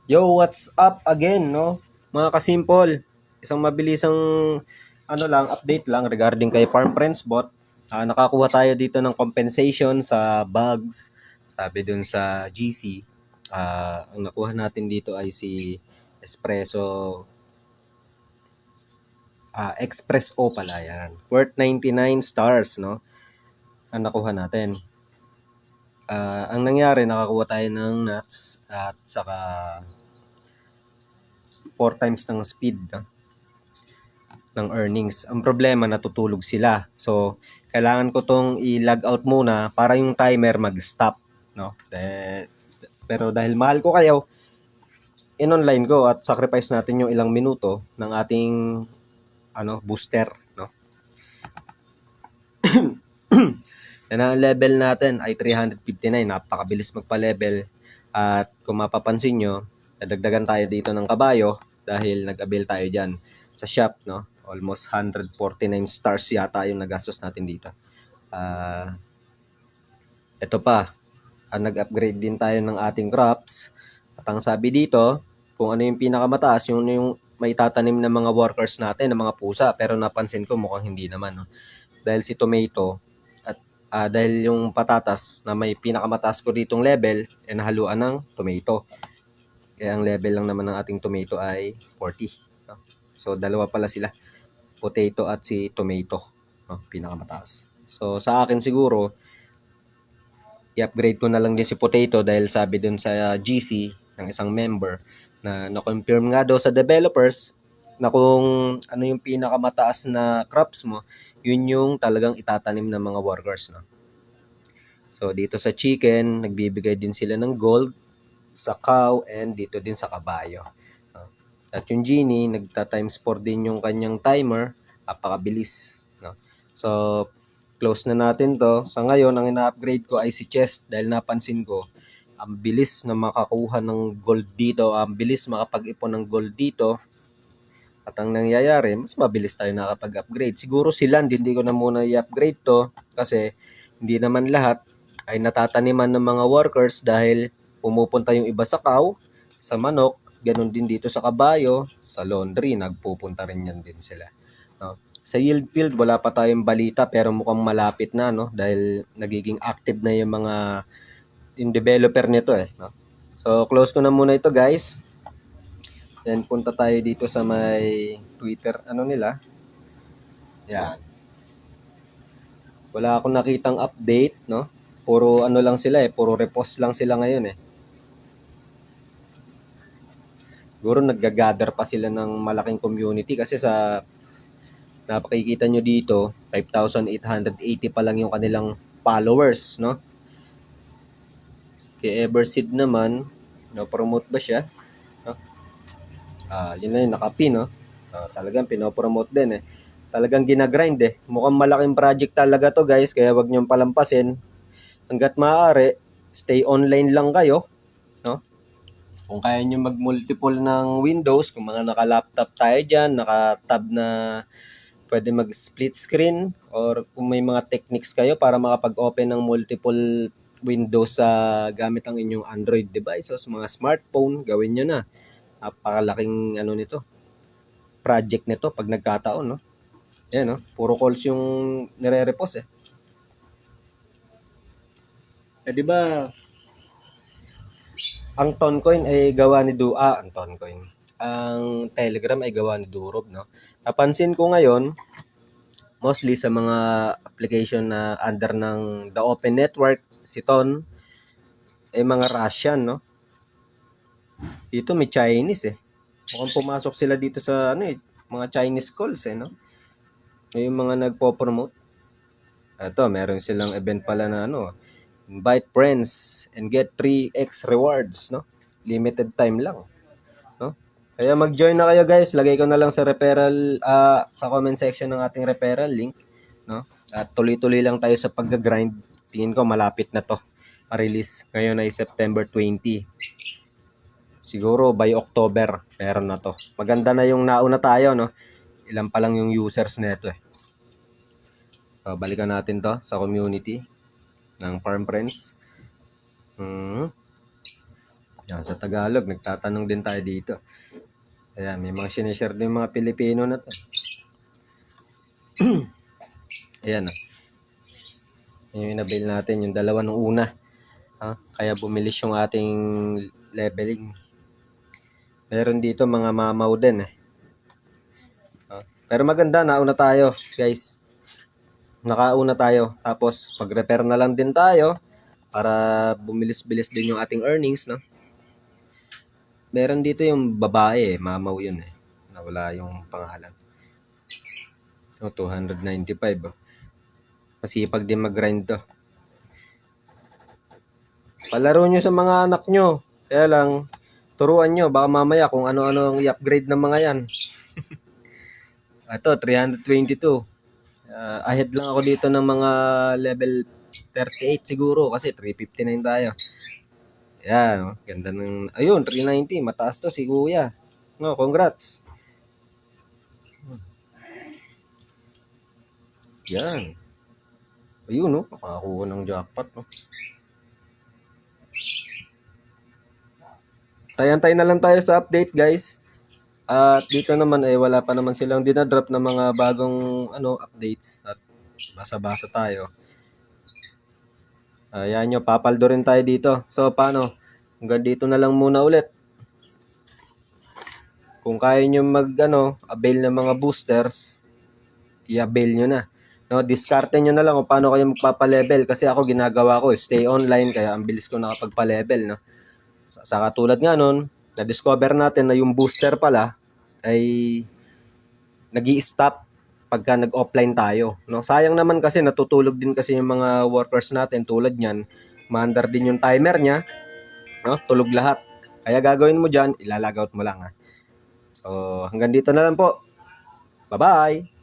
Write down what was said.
Yo, what's up again, no? Mga kasimple, isang mabilisang update lang regarding kay Farm Friends Bot. Nakakuha tayo dito ng compensation sa bugs, sabi dun sa GC. Ang nakuha natin dito ay si Espresso, Express O pala yan. Worth 99 stars, no? Ang nakuha natin. Ang nangyari, nakakuha tayo ng nuts at saka 4 times ng speed, no? Ng earnings. Ang problema, natutulog sila. So, kailangan ko tong i-log out muna para yung timer mag-stop, no? Pero dahil mahal ko kayo, in-online ko at sacrifice natin yung ilang minuto ng ating booster, no? Yan ang level natin ay 359. Napakabilis magpa-level. At kung mapapansin nyo, nadagdagan tayo dito ng kabayo dahil nag-avail tayo dyan sa shop, no? Almost 149 stars yata yung nagastos natin dito. Ito pa, nag-upgrade din tayo ng ating crops. At ang sabi dito, kung ano yung pinakamataas, yung may tatanim na mga workers natin, ng mga pusa. Pero napansin ko mukhang hindi naman. No? Dahil si tomato, at dahil yung patatas na may pinakamataas ko ditong level, nahaluan ng tomato. Kaya ang level lang naman ng ating tomato ay 40. No? So, dalawa pala sila. Potato at si tomato. No? Pinakamataas. So, sa akin siguro, i-upgrade ko na lang din si Potato dahil sabi dun sa GC ng isang member na na-confirm nga daw sa developers na kung ano yung pinakamataas na crops mo, yun yung talagang itatanim ng mga workers. No? So, dito sa chicken, nagbibigay din sila ng gold sa cow and dito din sa kabayo. No? At yung genie, nagta-times 4 din yung kanyang timer, napakabilis. No? So, close na natin to. Sa ngayon, ang ina-upgrade ko ay si chest dahil napansin ko, ang bilis na makakuha ng gold dito, ang bilis makapag-ipon ng gold dito. At ang nangyayari, mas mabilis tayo nakapag-upgrade. Siguro sila, hindi ko na muna i-upgrade to kasi hindi naman lahat ay natataniman ng mga workers dahil pumupunta yung iba sa cow, sa manok, ganun din dito sa kabayo, sa laundry, nagpupunta rin yan din sila. No? Sa yield field, wala pa tayong balita pero mukhang malapit na, no? Dahil nagiging active na yung mga yung developer nito eh. No? So, close ko na muna ito guys. Then, punta tayo dito sa may Twitter, nila. Yan. Wala akong nakitang update, no? Puro lang sila eh, puro repost lang sila ngayon eh. Siguro nag-gather pa sila ng malaking community kasi sa napakikita nyo dito, 5,880 pa lang yung kanilang followers, no? Kay Everseed naman, no-promote ba siya? No? Yun na yung nakapin, no? Talagang pinopromote din eh. Talagang ginagrind eh. Mukhang malaking project talaga to guys, kaya wag niyong palampasin. Hanggat maaari, stay online lang kayo, no? Kung kaya nyo mag-multiple ng Windows, kung mga naka-laptop tayo dyan, naka-tab na pwede mag-split screen, or kung may mga techniques kayo para makapag-open ng multiple Windows sa gamit ang inyong Android devices, mga smartphone, gawin nyo na. Napakalaking nito, project nito pag nagkataon, no? Yan, no? Puro calls yung nire-repost eh. Di ba, ang Toncoin ay gawa ni ang Toncoin. Ang Telegram ay gawa ni Durob, no? Napansin ko ngayon, mostly sa mga application na under ng the Open Network, si Ton, ay mga Russian, no? Dito may Chinese eh. Mukhang pumasok sila dito sa mga Chinese calls eh, no? Yung mga nagpo-promote. Ito, meron silang event pala na invite friends and get 3x rewards, no? Limited time lang, no? Kaya mag-join na kayo guys. Lagay ko na lang sa referral sa comment section ng ating referral link, no? At tuloy-tuloy lang tayo sa pag-grind. Tingin ko malapit na to. Ma-release ngayon ay September 20. Siguro by October meron na to. Maganda na yung nauna tayo, no? Ilan pa lang yung users nito eh. So, balikan natin to sa community ng Farm Friends. Yan, sa Tagalog, nagtatanong din tayo dito. Ayan, may mga sinishare din mga Pilipino na to. Ayan, yung inabil natin, yung dalawa nung una. Kaya bumilis yung ating leveling. Meron dito mga mamaw din eh. Pero maganda, nauna tayo, guys. Nakauna tayo. Tapos, pag-repair na lang din tayo para bumilis-bilis din yung ating earnings, no? Meron dito yung babae, mamaw yun eh. Nawala yung pangalan. 295. Masipag din mag-grind to. Palaro nyo sa mga anak nyo. Kaya lang, turuan nyo. Baka mamaya kung ano-ano ang i-upgrade ng mga yan. Ito, 322. Ahead lang ako dito ng mga level 38 siguro kasi 359 tayo. Yan, ganda ng... Ayun, 390. Mataas to si Kuya. No, congrats. Yan. Ayun, no? Nakakuha ng jackpot, no? Tayantay na lang tayo sa update, guys. At dito naman ay wala pa naman silang dinadrop ng mga bagong updates at basa-basa tayo. Ayan nyo, papaldo rin tayo dito. So, paano? Hanggang dito na lang muna ulit. Kung kaya nyo avail ng mga boosters, i-avail nyo na. No, diskarte nyo na lang kung paano kayo magpapa-level. Kasi ako ginagawa ko, stay online, kaya ang bilis ko nakapagpa-level. No? Sa katulad nga nun, na-discover natin na yung booster pala ay nag-i-stop pagka nag-offline tayo. No? Sayang naman kasi natutulog din kasi yung mga workers natin tulad niyan. Maandar din yung timer niya. No? Tulog lahat. Kaya gagawin mo dyan, ilalagaut mo lang. So hanggang dito na lang po. Bye-bye!